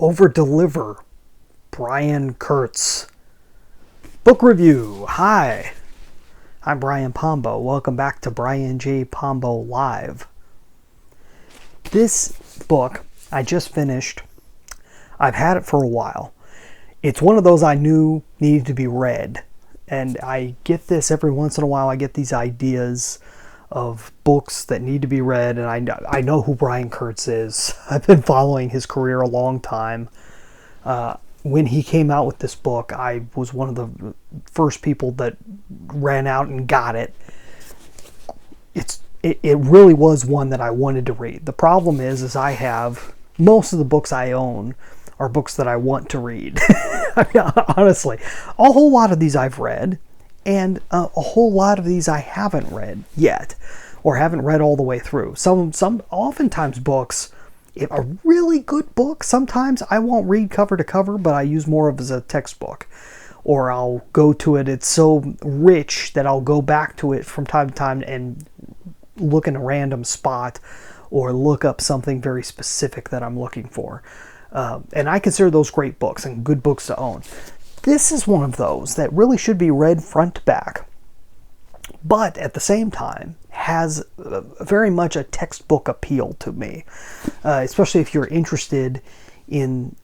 Overdeliver, Brian Kurtz. Book review. Hi, I'm Brian Pombo. Welcome back to Brian J. Pombo Live. This book I just finished. I've had it for a while. It's one of those I knew needed to be read. And I get this every once in a while. I get these ideas of books that need to be read, and I know who Brian Kurtz is. I've been following his career a long time. When he came out with this book, I was one of the first people that ran out and got it. It really was one that I wanted to read. The problem is I have most of the books I own are books that I want to read. I mean, honestly, a whole lot of these I've read, and a whole lot of these I haven't read yet, or haven't read all the way through. Oftentimes books, if a really good book, sometimes I won't read cover to cover, but I use more of it as a textbook, or I'll go to it. It's so rich that I'll go back to it from time to time and look in a random spot, or look up something very specific that I'm looking for. And I consider those great books and good books to own. This is one of those that really should be read front to back, but at the same time has very much a textbook appeal to me, especially if you're interested in,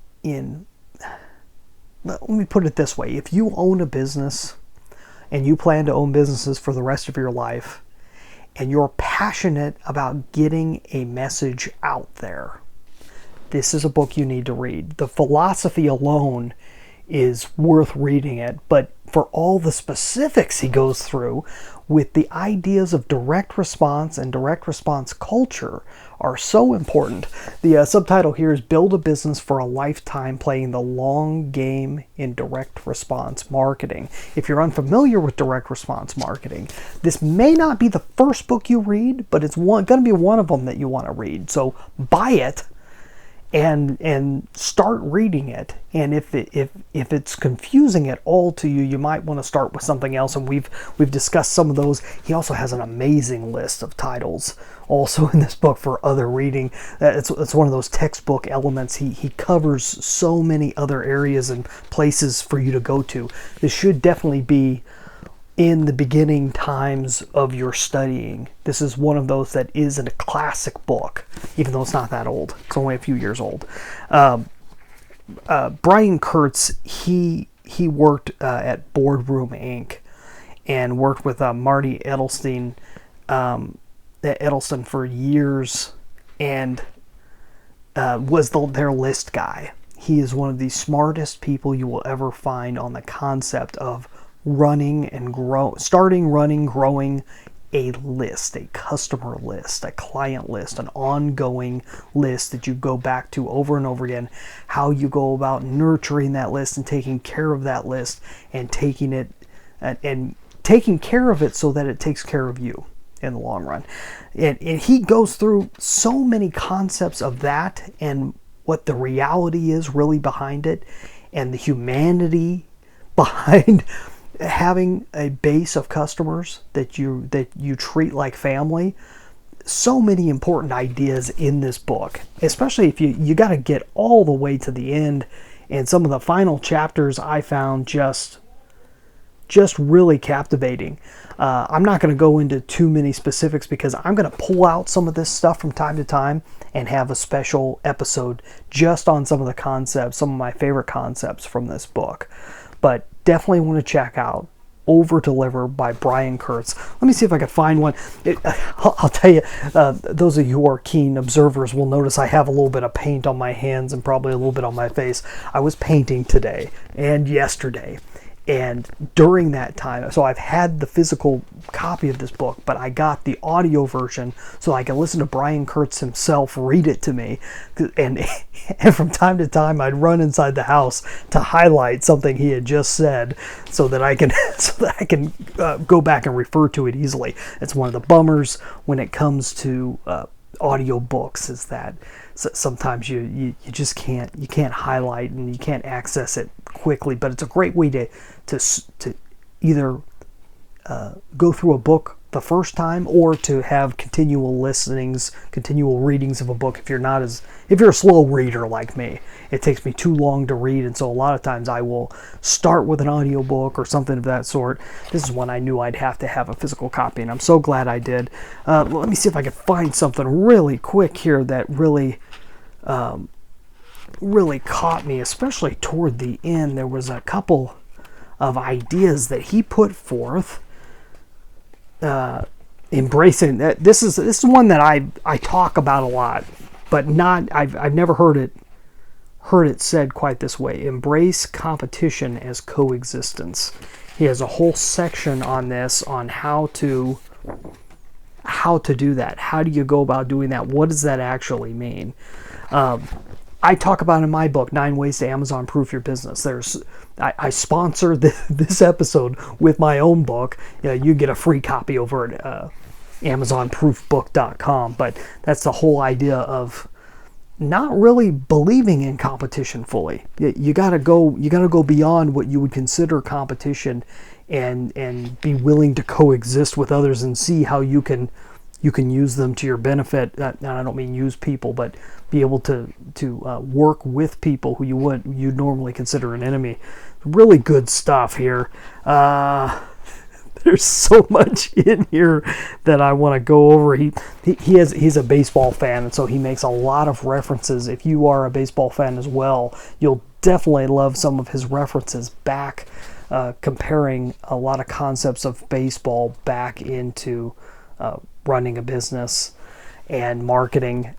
let me put it this way, if you own a business and you plan to own businesses for the rest of your life, and you're passionate about getting a message out there, this is a book you need to read. The philosophy alone is worth reading it, but for all the specifics he goes through with the ideas of direct response and direct response culture are so important. The subtitle here is Build a Business for a Lifetime Playing the Long Game in Direct Response Marketing. If you're unfamiliar with direct response marketing, this may not be the first book you read, but it's going to be one of them that you want to read. So buy it and start reading it. And if it's confusing at all to you, you might want to start with something else. And we've discussed some of those. He also has an amazing list of titles also in this book for other reading. It's one of those textbook elements. He covers so many other areas and places for you to go to. This should definitely be in the beginning times of your studying. This is one of those that is a classic book, even though it's not that old. It's only a few years old. Brian Kurtz, he worked at Boardroom Inc. and worked with Marty Edelstein for years, and was their list guy. He is one of the smartest people you will ever find on the concept of growing a list, a customer list, a client list, an ongoing list that you go back to over and over again, how you go about nurturing that list and taking care of that list and taking care of it so that it takes care of you in the long run. And he goes through so many concepts of that and what the reality is really behind it, and the humanity behind having a base of customers that you treat like family. So many important ideas in this book, especially if you got to get all the way to the end. And some of the final chapters I found just really captivating. I'm not going to go into too many specifics because I'm going to pull out some of this stuff from time to time and have a special episode just on some of the concepts, some of my favorite concepts from this book. But definitely want to check out Overdeliver by Brian Kurtz. Let me see if I can find one. I'll tell you, those of you who are keen observers will notice I have a little bit of paint on my hands and probably a little bit on my face. I was painting today and yesterday. And during that time, so I've had the physical copy of this book, but I got the audio version so I can listen to Brian Kurtz himself read it to me. And from time to time, I'd run inside the house to highlight something he had just said so that I can go back and refer to it easily. It's one of the bummers when it comes to audio books, is that sometimes you just can't highlight and you can't access it quickly. But it's a great way to either go through a book the first time, or to have continual listenings, continual readings of a book. If you're a slow reader like me, it takes me too long to read, and so a lot of times I will start with an audiobook or something of that sort. This is when I knew I'd have to have a physical copy, and I'm so glad I did. Let me see if I can find something really quick here that really caught me, especially toward the end. There was a couple of ideas that he put forth. Embracing that, this is one that I talk about a lot, but I've never heard it said quite this way. Embrace competition as coexistence. He has a whole section on this, on how to do that. How do you go about doing that? What does that actually mean? I talk about in my book, 9 Ways to Amazon Proof Your Business. I sponsor this episode with my own book. You get a free copy over at AmazonProofBook.com. But that's the whole idea of not really believing in competition fully. You gotta go beyond what you would consider competition, and be willing to coexist with others and see how you can use them to your benefit. And I don't mean use people, but be able to work with people who you'd normally consider an enemy. Really good stuff here. There's so much in here that I want to go over. He's a baseball fan, and so he makes a lot of references. If you are a baseball fan as well, you'll definitely love some of his references back, comparing a lot of concepts of baseball back into running a business and marketing.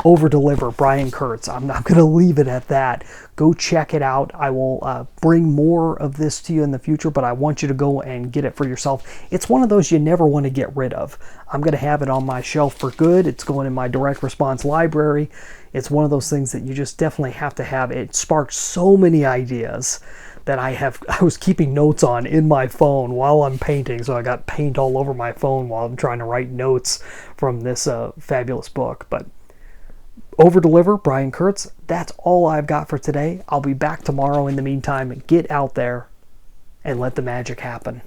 Overdeliver, Brian Kurtz. I'm not going to leave it at that. Go check it out. I will bring more of this to you in the future, but I want you to go and get it for yourself. It's one of those you never want to get rid of. I'm going to have it on my shelf for good. It's going in my direct response library. It's one of those things that you just definitely have to have. It sparked so many ideas that I was keeping notes on in my phone while I'm painting, so I got paint all over my phone while I'm trying to write notes from this fabulous book. But Overdeliver, Brian Kurtz, that's all I've got for today. I'll be back tomorrow. In the meantime, get out there and let the magic happen.